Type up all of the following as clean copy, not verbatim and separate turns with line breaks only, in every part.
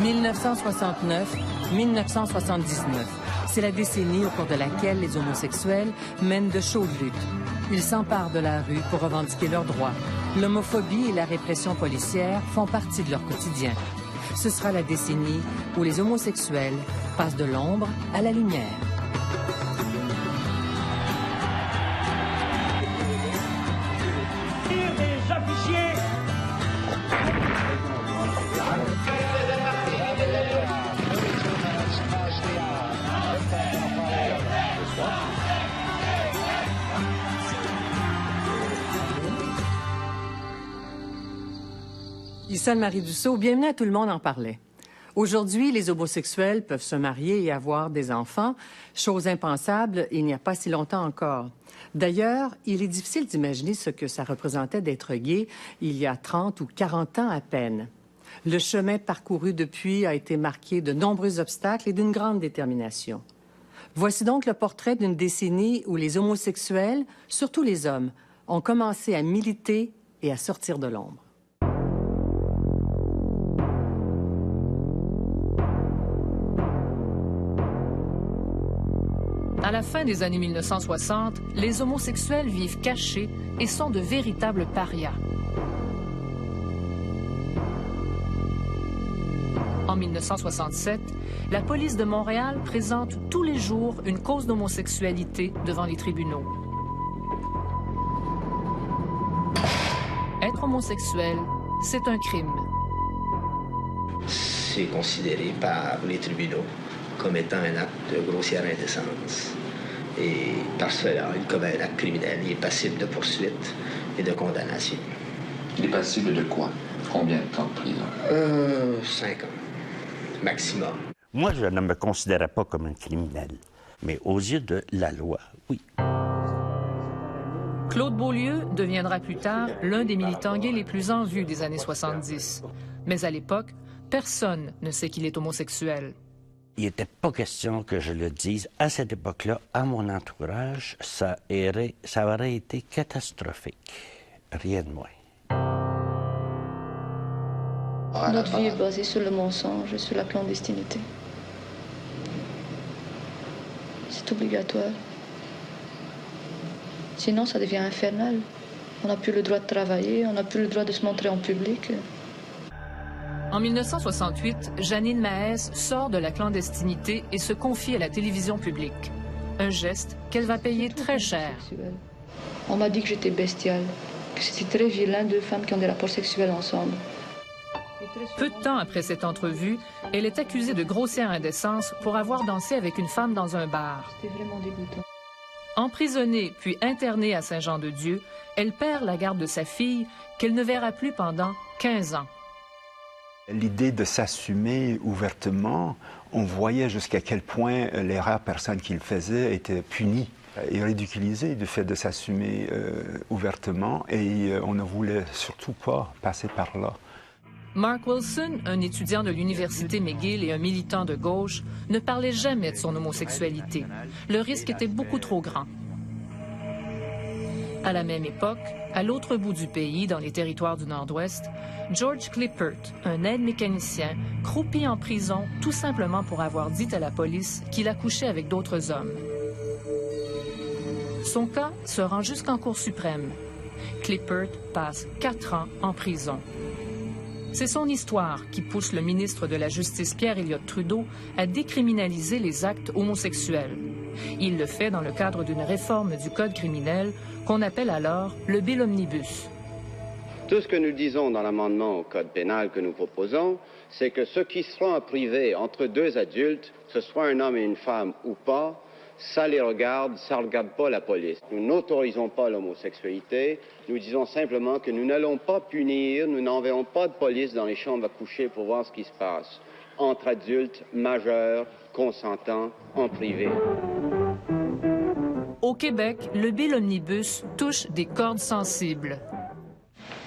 1969-1979. C'est la décennie au cours de laquelle les homosexuels mènent de chaudes luttes. Ils s'emparent de la rue pour revendiquer leurs droits. L'homophobie et la répression policière font partie de leur quotidien. Ce sera la décennie où les homosexuels passent de l'ombre à la lumière. Ici Anne-Marie Dussault, bienvenue à Tout le monde en parlait. Aujourd'hui, les homosexuels peuvent se marier et avoir des enfants, chose impensable il n'y a pas si longtemps encore. D'ailleurs, il est difficile d'imaginer ce que ça représentait d'être gay il y a 30 ou 40 ans à peine. Le chemin parcouru depuis a été marqué de nombreux obstacles et d'une grande détermination. Voici donc le portrait d'une décennie où les homosexuels, surtout les hommes, ont commencé à militer et à sortir de l'ombre.
À la fin des années 1960, les homosexuels vivent cachés et sont de véritables parias. En 1967, la police de Montréal présente tous les jours une cause d'homosexualité devant les tribunaux. Être homosexuel, c'est un crime.
C'est considéré par les tribunaux comme étant un acte de grossière indécence. Et par cela, il commet un acte criminel. Il est passible de poursuite et de condamnation.
Il est passible de quoi? Combien de temps de prison?
5 ans, maximum.
Moi, je ne me considérais pas comme un criminel, mais aux yeux de la loi, oui.
Claude Beaulieu deviendra plus tard l'un des militants gays les plus en vue des années 70. Mais à l'époque, personne ne sait qu'il est homosexuel.
Il n'était pas question que je le dise. À cette époque-là, à mon entourage, ça aurait été catastrophique. Rien de moins.
Notre vie est basée sur le mensonge et sur la clandestinité. C'est obligatoire. Sinon, ça devient infernal. On n'a plus le droit de travailler, on n'a plus le droit de se montrer en public.
En 1968, Janine Maes sort de la clandestinité et se confie à la télévision publique. Un geste qu'elle va payer très cher.
On m'a dit que j'étais bestiale, que c'était très vilain, deux femmes qui ont des rapports sexuels ensemble.
Peu de temps après cette entrevue, elle est accusée de grossière indécence pour avoir dansé avec une femme dans un bar.
C'était vraiment dégoûtant.
Emprisonnée puis internée à Saint-Jean-de-Dieu, elle perd la garde de sa fille qu'elle ne verra plus pendant 15 ans.
L'idée de s'assumer ouvertement, on voyait jusqu'à quel point les rares personnes qui le faisaient étaient punies et ridiculisées du fait de s'assumer ouvertement, et on ne voulait surtout pas passer par là.
Mark Wilson, un étudiant de l'Université McGill et un militant de gauche, ne parlait jamais de son homosexualité. Le risque était beaucoup trop grand. À la même époque, à l'autre bout du pays, dans les territoires du Nord-Ouest, George Clippert, un aide-mécanicien, croupit en prison tout simplement pour avoir dit à la police qu'il a couché avec d'autres hommes. Son cas se rend jusqu'en Cour suprême. Clippert passe 4 ans en prison. C'est son histoire qui pousse le ministre de la Justice Pierre Elliott Trudeau à décriminaliser les actes homosexuels. Il le fait dans le cadre d'une réforme du Code criminel qu'on appelle alors le Bill Omnibus.
Tout ce que nous disons dans l'amendement au Code pénal que nous proposons, c'est que ce qui sera en privé entre deux adultes, que ce soit un homme et une femme ou pas, ça les regarde, ça ne regarde pas la police. Nous n'autorisons pas l'homosexualité. Nous disons simplement que nous n'allons pas punir, nous n'enverrons pas de police dans les chambres à coucher pour voir ce qui se passe entre adultes, majeurs, consentants, en privé.
Au Québec, le Bill Omnibus touche des cordes sensibles.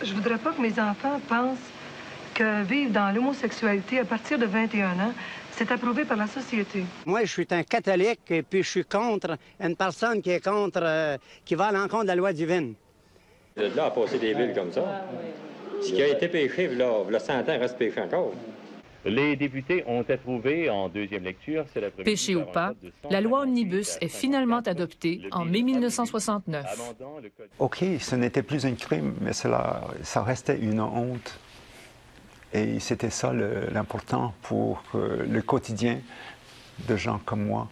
Je voudrais pas que mes enfants pensent que vivre dans l'homosexualité à partir de 21 ans, c'est approuvé par la société.
Moi, je suis un catholique et puis je suis contre une personne qui est contre, qui va à l'encontre de la loi divine. De là à passer des villes comme ça. Ce qui a été péché, le 100 ans reste péché encore.
Les députés ont approuvé en deuxième lecture cet après-midi.
Péché ou pas, la loi Omnibus est finalement adoptée en mai 1969.
OK, ce n'était plus un crime, mais ça restait une honte. Et c'était ça l'important pour le quotidien de gens comme moi.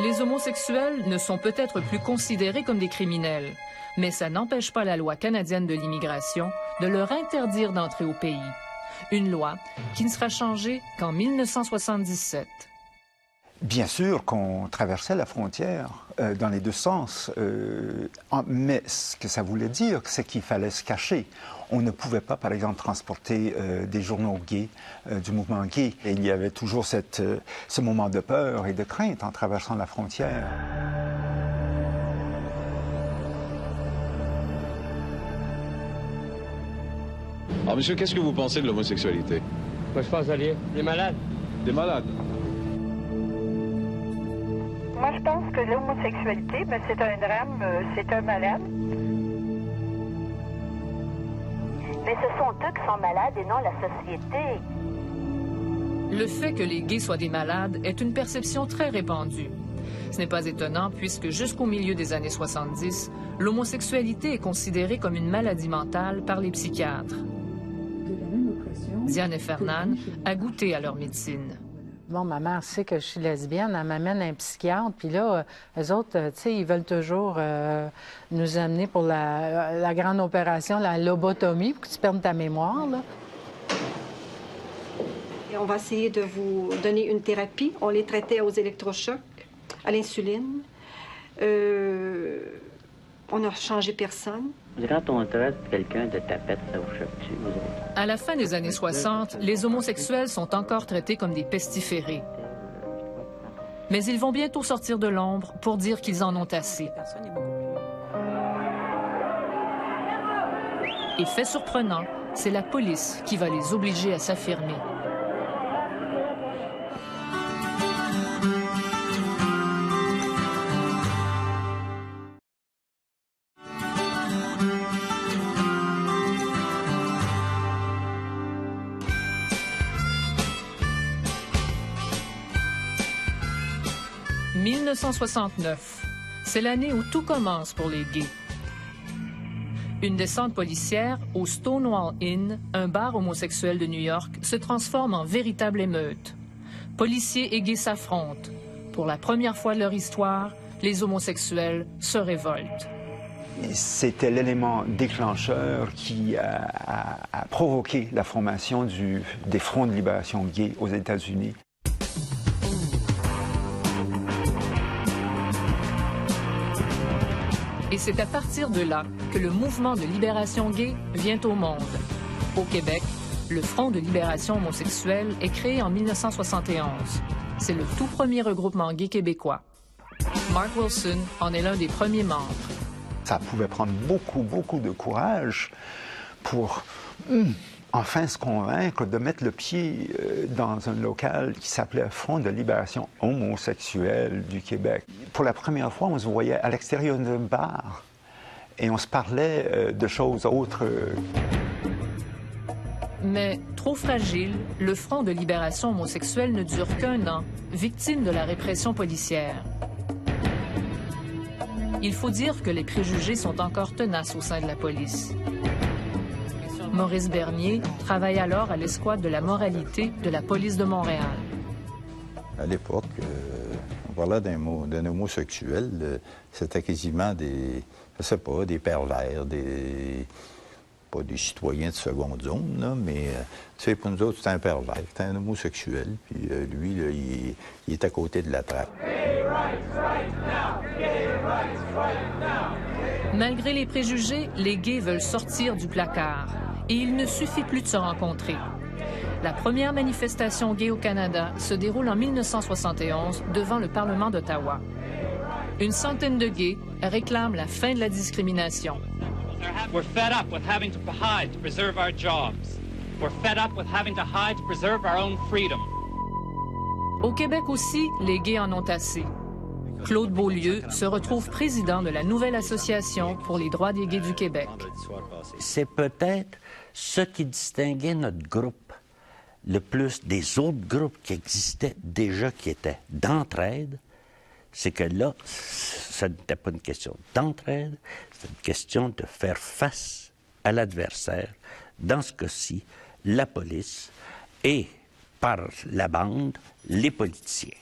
Les homosexuels ne sont peut-être plus considérés comme des criminels, mais ça n'empêche pas la loi canadienne de l'immigration de leur interdire d'entrer au pays. Une loi qui ne sera changée qu'en 1977.
Bien sûr qu'on traversait la frontière dans les deux sens, mais ce que ça voulait dire, c'est qu'il fallait se cacher. On ne pouvait pas, par exemple, transporter des journaux gays, du mouvement gay. Et il y avait toujours ce moment de peur et de crainte en traversant la frontière.
Alors, monsieur, qu'est-ce que vous pensez de l'homosexualité?
Moi, je pense à des malades.
Des malades?
Moi, je pense que l'homosexualité, c'est un drame, c'est un malade.
Mais ce sont eux qui sont malades et non la société.
Le fait que les gays soient des malades est une perception très répandue. Ce n'est pas étonnant puisque jusqu'au milieu des années 70, l'homosexualité est considérée comme une maladie mentale par les psychiatres. Diane et Fernand a goûté à leur médecine.
Bon, ma mère sait que je suis lesbienne, elle m'amène un psychiatre, puis là, eux autres, tu sais, ils veulent toujours nous amener pour la grande opération, la lobotomie, pour que tu perdes ta mémoire, là.
Et on va essayer de vous donner une thérapie. On les traitait aux électrochocs, à l'insuline. On n'a changé personne.
Quand on traite quelqu'un de tapette, ça vous choque-tu, vous autres?
À la fin des années 60, les homosexuels sont encore traités comme des pestiférés. Mais ils vont bientôt sortir de l'ombre pour dire qu'ils en ont assez. Et fait surprenant, c'est la police qui va les obliger à s'affirmer. « 1969, c'est l'année où tout commence pour les gays. Une descente policière au Stonewall Inn, un bar homosexuel de New York, se transforme en véritable émeute. Policiers et gays s'affrontent. Pour la première fois de leur histoire, les homosexuels se révoltent.
C'était l'élément déclencheur qui a provoqué la formation des fronts de libération gays aux États-Unis.
Et c'est à partir de là que le mouvement de libération gay vient au monde. Au Québec, le Front de libération homosexuelle est créé en 1971. C'est le tout premier regroupement gay québécois. Mark Wilson en est l'un des premiers membres.
Ça pouvait prendre beaucoup de courage pour enfin se convaincre de mettre le pied dans un local qui s'appelait Front de libération homosexuelle du Québec. Pour la première fois, on se voyait à l'extérieur d'un bar et on se parlait de choses autres.
Mais trop fragile, le Front de libération homosexuelle ne dure qu'un an, victime de la répression policière. Il faut dire que les préjugés sont encore tenaces au sein de la police. Maurice Bernier travaille alors à l'escouade de la moralité de la police de Montréal.
À l'époque, on parlait d'un homosexuel, c'était quasiment des, je sais pas, des pervers, pas des citoyens de seconde zone, là, mais pour nous autres, c'était un pervers, c'était un homosexuel, puis lui, là, il est à côté de la trappe.
Malgré les préjugés, les gays veulent sortir du placard. Et il ne suffit plus de se rencontrer. La première manifestation gay au Canada se déroule en 1971 devant le Parlement d'Ottawa. Une centaine de gays réclament la fin de la discrimination.
We're fed up with having to hide to preserve our jobs. We're fed up with having to hide to preserve our own freedom.
Au Québec aussi, les gays en ont assez. Claude Beaulieu se retrouve président de la nouvelle Association pour les droits des gays du Québec.
C'est peut-être ce qui distinguait notre groupe le plus des autres groupes qui existaient déjà, qui étaient d'entraide, c'est que là, ça n'était pas une question d'entraide, c'est une question de faire face à l'adversaire, dans ce cas-ci, la police, et par la bande, les politiciens.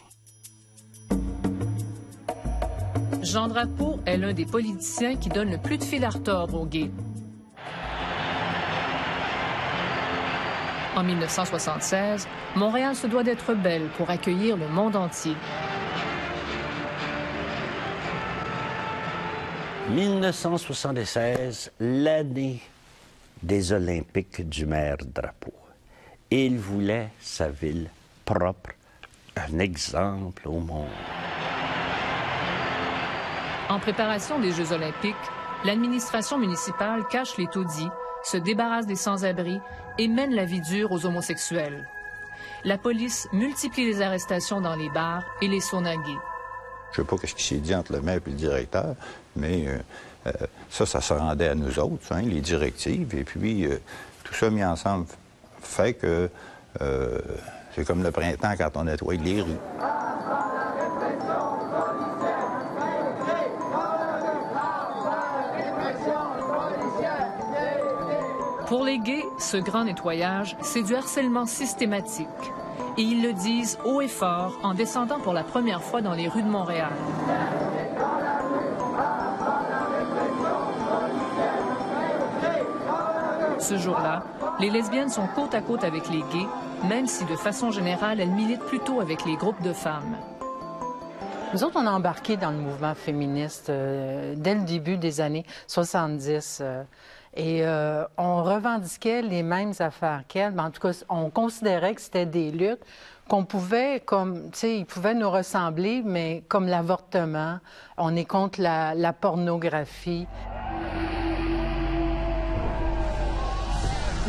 Jean Drapeau est l'un des politiciens qui donne le plus de fil à retordre aux gays. En 1976, Montréal se doit d'être belle pour accueillir le monde entier.
1976, l'année des Olympiques du maire Drapeau. Et il voulait sa ville propre, un exemple au monde.
En préparation des Jeux olympiques, l'administration municipale cache les taudis, se débarrasse des sans-abri et mène la vie dure aux homosexuels. La police multiplie les arrestations dans les bars et les saunas gays.
Je ne sais pas ce qui s'est dit entre le maire et le directeur, mais ça se rendait à nous autres, hein, les directives. Et puis, tout ça mis ensemble fait que c'est comme le printemps quand on nettoie les rues.
Pour les gays, ce grand nettoyage, c'est du harcèlement systématique. Et ils le disent haut et fort en descendant pour la première fois dans les rues de Montréal. Ce jour-là, les lesbiennes sont côte à côte avec les gays, même si de façon générale, elles militent plutôt avec les groupes de femmes.
Nous autres, on a embarqué dans le mouvement féministe dès le début des années 70. Et on revendiquait les mêmes affaires qu'elles, mais en tout cas, on considérait que c'était des luttes qu'on pouvait, comme, tu sais, ils pouvaient nous ressembler, mais comme l'avortement, on est contre la pornographie.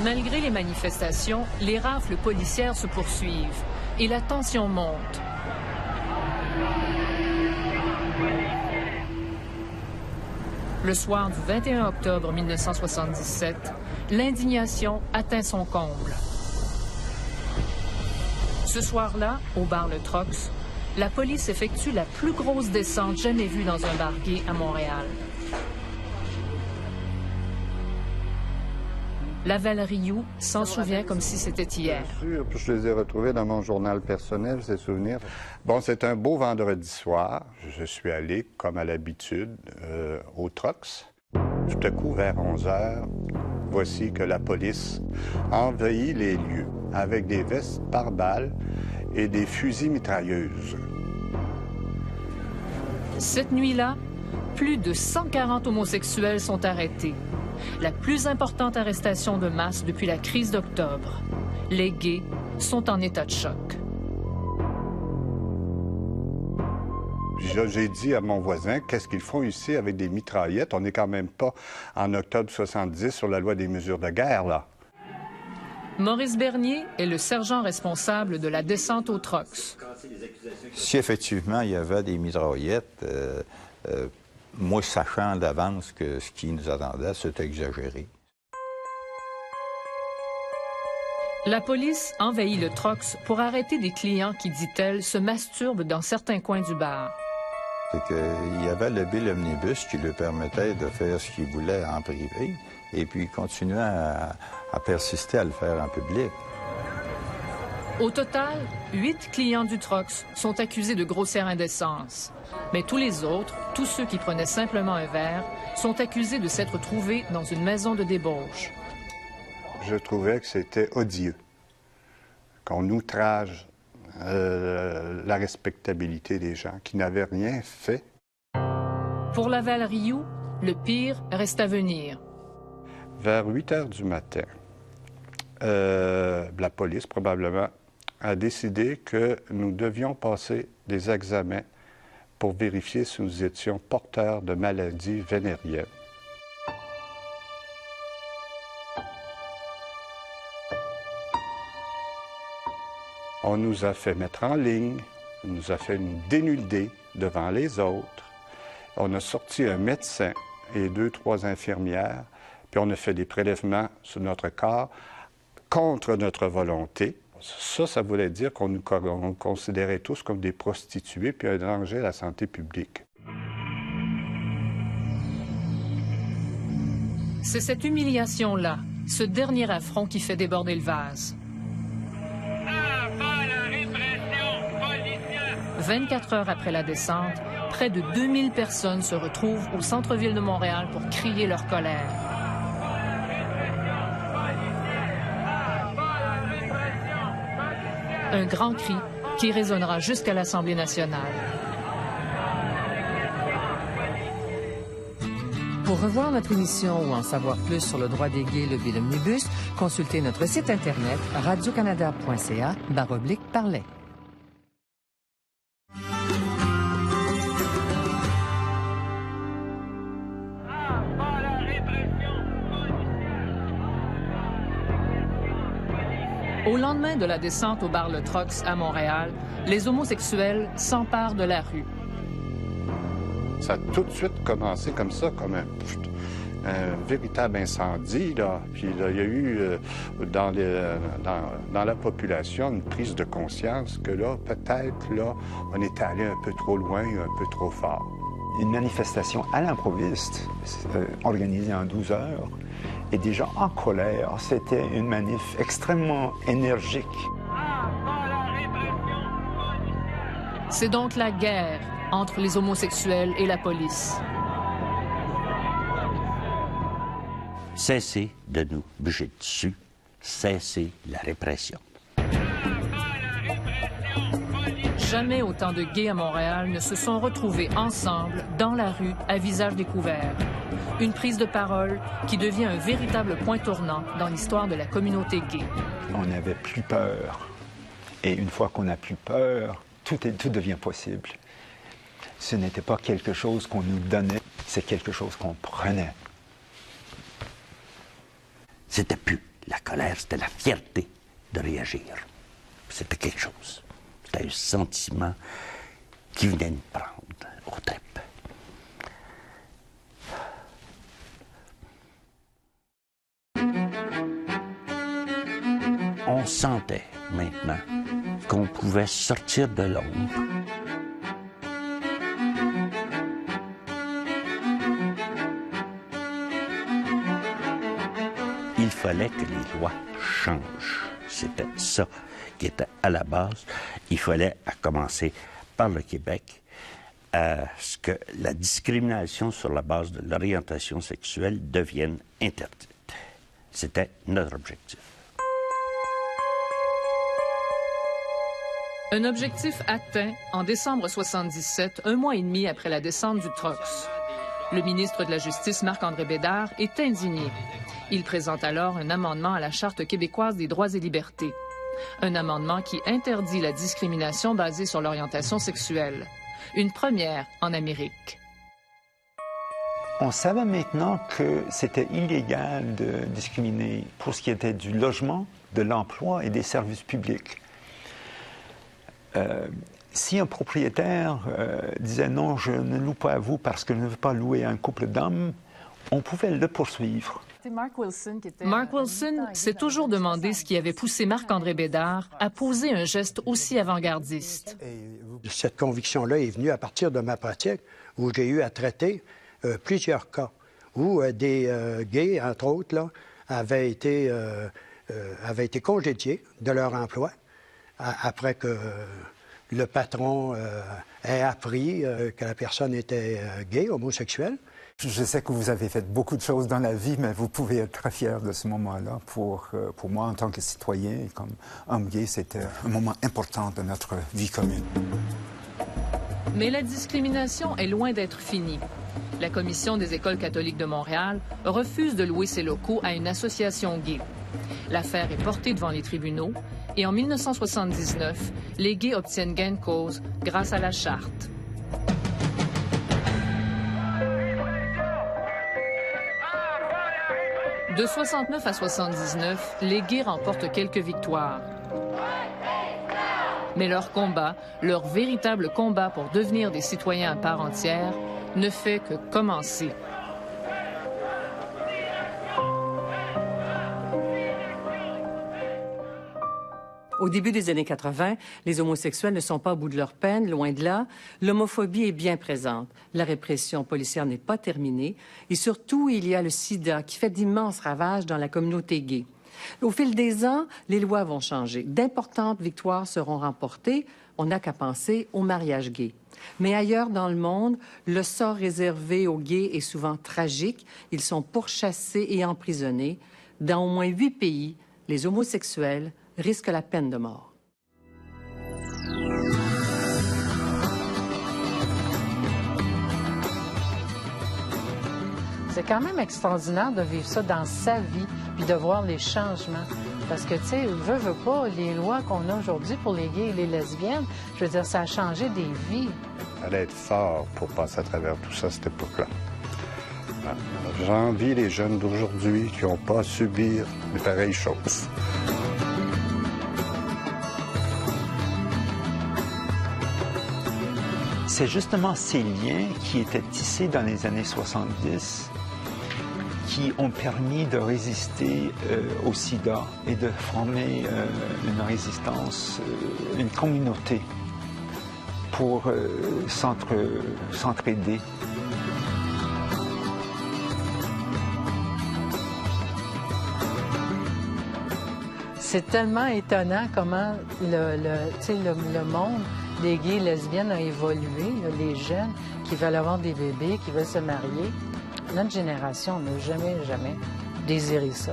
Malgré les manifestations, les rafles policières se poursuivent et la tension monte. Le soir du 21 octobre 1977, l'indignation atteint son comble. Ce soir-là, au bar Le Trox, la police effectue la plus grosse descente jamais vue dans un bar gay à Montréal. Laval Rioux s'en souvient comme si c'était hier.
Bien sûr, je les ai retrouvés dans mon journal personnel, ces souvenirs. Bon, c'est un beau vendredi soir. Je suis allé, comme à l'habitude, au Trox. Tout à coup, vers 11 heures, voici que la police envahit les lieux avec des vestes pare-balles et des fusils mitrailleuses.
Cette nuit-là, plus de 140 homosexuels sont arrêtés. La plus importante arrestation de masse depuis la crise d'octobre. Les gays sont en état de choc.
J'ai dit à mon voisin, qu'est-ce qu'ils font ici avec des mitraillettes? On n'est quand même pas en octobre 70 sur la loi des mesures de guerre, là.
Maurice Bernier est le sergent responsable de la descente au Trox.
Si effectivement il y avait des mitraillettes, moi, sachant d'avance que ce qui nous attendait, c'était exagéré.
La police envahit le Trox pour arrêter des clients qui, dit-elle, se masturbent dans certains coins du bar.
C'est qu'il y avait le bill omnibus qui lui permettait de faire ce qu'il voulait en privé et puis continuer à persister à le faire en public.
Au total, 8 clients du Trox sont accusés de grossière indécence. Mais tous les autres, tous ceux qui prenaient simplement un verre, sont accusés de s'être trouvés dans une maison de débauche.
Je trouvais que c'était odieux, qu'on outrage la respectabilité des gens qui n'avaient rien fait.
Pour Laval Rioux, le pire reste à venir.
Vers 8 heures du matin, la police probablement a décidé que nous devions passer des examens pour vérifier si nous étions porteurs de maladies vénériennes. On nous a fait mettre en ligne Il nous a fait nous dénuder devant les autres. On a sorti un médecin et 2, 3 infirmières, puis on a fait des prélèvements sur notre corps contre notre volonté. Ça voulait dire qu'on nous considérait tous comme des prostituées puis un danger à la santé publique.
C'est cette humiliation-là, ce dernier affront qui fait déborder le vase. 24 heures après la descente, près de 2000 personnes se retrouvent au centre-ville de Montréal pour crier leur colère. Un grand cri qui résonnera jusqu'à l'Assemblée nationale.
Pour revoir notre émission ou en savoir plus sur le droit des gays, le bill omnibus, consultez notre site internet radiocanada.ca/parler.
Au lendemain de la descente au bar Le Trox à Montréal, les homosexuels s'emparent de la rue.
Ça a tout de suite commencé comme ça, comme un véritable incendie, là. Puis là, il y a eu dans la population une prise de conscience que là, peut-être, là, on est allé un peu trop loin, un peu trop fort.
Une manifestation à l'improviste, organisée en 12 heures, et des gens en colère. C'était une manif extrêmement énergique.
C'est donc la guerre entre les homosexuels et la police.
Cessez de nous bouger dessus, cessez la répression.
Jamais autant de gays à Montréal ne se sont retrouvés ensemble dans la rue à visage découvert. Une prise de parole qui devient un véritable point tournant dans l'histoire de la communauté gay.
On n'avait plus peur. Et une fois qu'on n'a plus peur, tout devient possible. Ce n'était pas quelque chose qu'on nous donnait, c'est quelque chose qu'on prenait.
C'était plus la colère, c'était la fierté de réagir. C'était quelque chose. C'était un sentiment qui venait nous prendre aux tripes. On sentait maintenant qu'on pouvait sortir de l'ombre. Il fallait que les lois changent. C'était ça qui était à la base. Il fallait, à commencer par le Québec, ce que la discrimination sur la base de l'orientation sexuelle devienne interdite. C'était notre objectif.
Un objectif atteint en décembre 1977, un mois et demi après la descente du Trox. Le ministre de la Justice, Marc-André Bédard, est indigné. Il présente alors un amendement à la Charte québécoise des droits et libertés. Un amendement qui interdit la discrimination basée sur l'orientation sexuelle. Une première en Amérique.
On savait maintenant que c'était illégal de discriminer pour ce qui était du logement, de l'emploi et des services publics. Si un propriétaire disait « non, je ne loue pas à vous parce que je ne veux pas louer à un couple d'hommes », on pouvait le poursuivre.
Mark Wilson s'est toujours demandé ce qui avait poussé Marc-André Bédard à poser un geste aussi avant-gardiste.
Cette conviction-là est venue à partir de ma pratique où j'ai eu à traiter plusieurs cas où des gays, entre autres, là, avaient été congédiés de leur emploi après que le patron ait appris que la personne était gay, homosexuelle.
Je sais que vous avez fait beaucoup de choses dans la vie, mais vous pouvez être très fier de ce moment-là. Pour moi, en tant que citoyen et comme homme gay, c'était un moment important de notre vie commune.
Mais la discrimination est loin d'être finie. La Commission des écoles catholiques de Montréal refuse de louer ses locaux à une association gay. L'affaire est portée devant les tribunaux et en 1979, les gays obtiennent gain de cause grâce à la Charte. De 69 à 79, les gays remportent quelques victoires. Mais leur combat, leur véritable combat pour devenir des citoyens à part entière, ne fait que commencer.
Au début des années 80, les homosexuels ne sont pas au bout de leur peine, loin de là. L'homophobie est bien présente. La répression policière n'est pas terminée. Et surtout, il y a le sida qui fait d'immenses ravages dans la communauté gay. Au fil des ans, les lois vont changer. D'importantes victoires seront remportées. On n'a qu'à penser au mariage gay. Mais ailleurs dans le monde, le sort réservé aux gays est souvent tragique. Ils sont pourchassés et emprisonnés. Dans au moins 8 pays, les homosexuels risquent la peine de mort.
C'est quand même extraordinaire de vivre ça dans sa vie puis de voir les changements. Parce que, tu sais, veut pas, les lois qu'on a aujourd'hui pour les gays et les lesbiennes, je veux dire, ça a changé des vies.
Il fallait être fort pour passer à travers tout ça, cette époque-là. J'envie les jeunes d'aujourd'hui qui n'ont pas à subir de pareilles choses.
C'est justement ces liens qui étaient tissés dans les années 70 qui ont permis de résister au sida et de former une résistance, une communauté pour s'entraider.
C'est tellement étonnant comment le monde des gays et lesbiennes a évolué, là, les jeunes qui veulent avoir des bébés, qui veulent se marier. Notre génération n'a jamais désiré ça.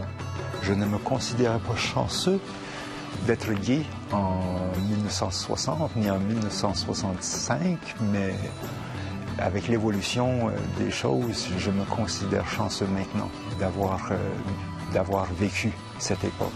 Je ne me considère pas chanceux d'être gay en 1960 ni en 1965, mais avec l'évolution des choses, je me considère chanceux maintenant d'avoir vécu cette époque.